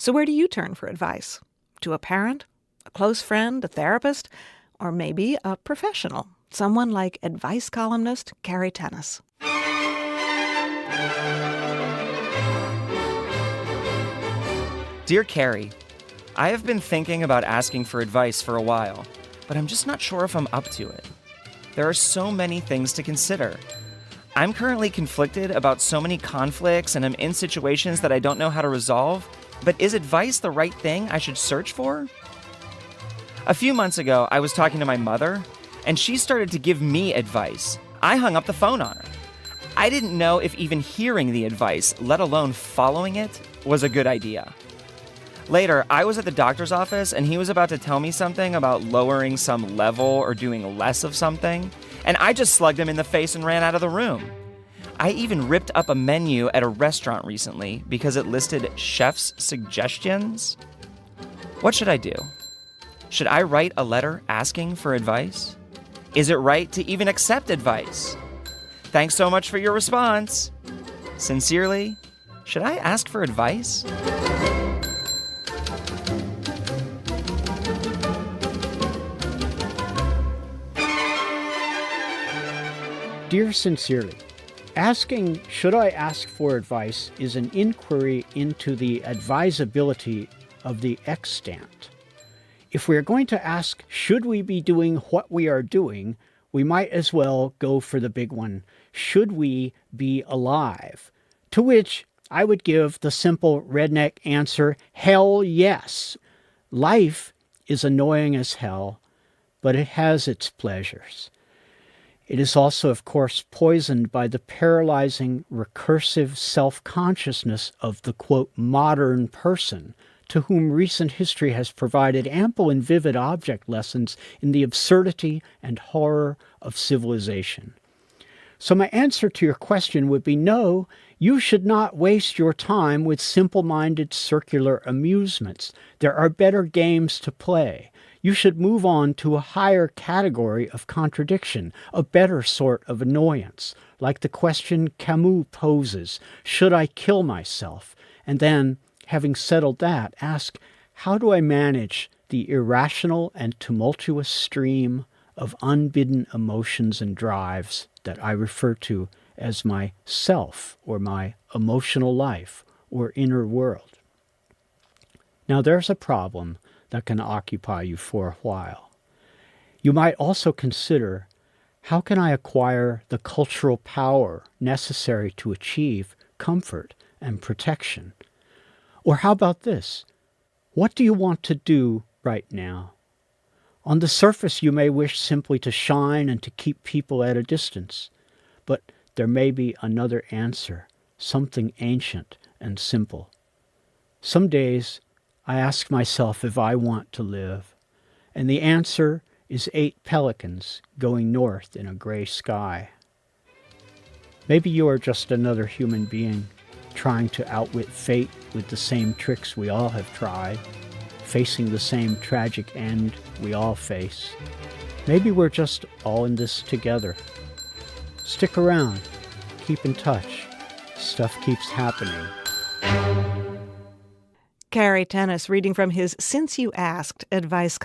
So where do you turn for advice? To a parent, a close friend, a therapist, or maybe a professional, someone like advice columnist Cary Tennis. Dear Cary, I have been thinking about asking for advice for a while, but I'm just not sure if I'm up to it. There are so many things to consider. I'm currently conflicted about so many conflicts, and I'm in situations that I don't know how to resolve. But is advice the right thing I should search for? A few months ago, I was talking to my mother, and she started to give me advice. I hung up the phone on her. I didn't know if even hearing the advice, let alone following it, was a good idea. Later, I was at the doctor's office, and he was about to tell me something about lowering some level or doing less of something, and I just slugged him in the face and ran out of the room. I even ripped up a menu at a restaurant recently because it listed chef's suggestions. What should I do? Should I write a letter asking for advice? Is it right to even accept advice? Thanks so much for your response. Sincerely, should I ask for advice? Dear Sincerely, asking, should I ask for advice, is an inquiry into the advisability of the extant. If we are going to ask, should we be doing what we are doing, we might as well go for the big one. Should we be alive? To which I would give the simple redneck answer, hell yes. Life is annoying as hell, but it has its pleasures. It is also, of course, poisoned by the paralyzing, recursive self-consciousness of the, quote, modern person, to whom recent history has provided ample and vivid object lessons in the absurdity and horror of civilization. So my answer to your question would be no, you should not waste your time with simple-minded circular amusements. There are better games to play. You should move on to a higher category of contradiction, a better sort of annoyance, like the question Camus poses, should I kill myself? And then, having settled that, ask, how do I manage the irrational and tumultuous stream of unbidden emotions and drives that I refer to as my self or my emotional life or inner world? Now there's a problem that can occupy you for a while. You might also consider, how can I acquire the cultural power necessary to achieve comfort and protection? Or how about this? What do you want to do right now? On the surface, you may wish simply to shine and to keep people at a distance, but there may be another answer, something ancient and simple. Some days, I ask myself if I want to live, and the answer is 8 pelicans going north in a gray sky. Maybe you are just another human being trying to outwit fate with the same tricks we all have tried, facing the same tragic end we all face. Maybe we're just all in this together. Stick around, keep in touch. Stuff keeps happening. Cary Tennis reading from his Since You Asked advice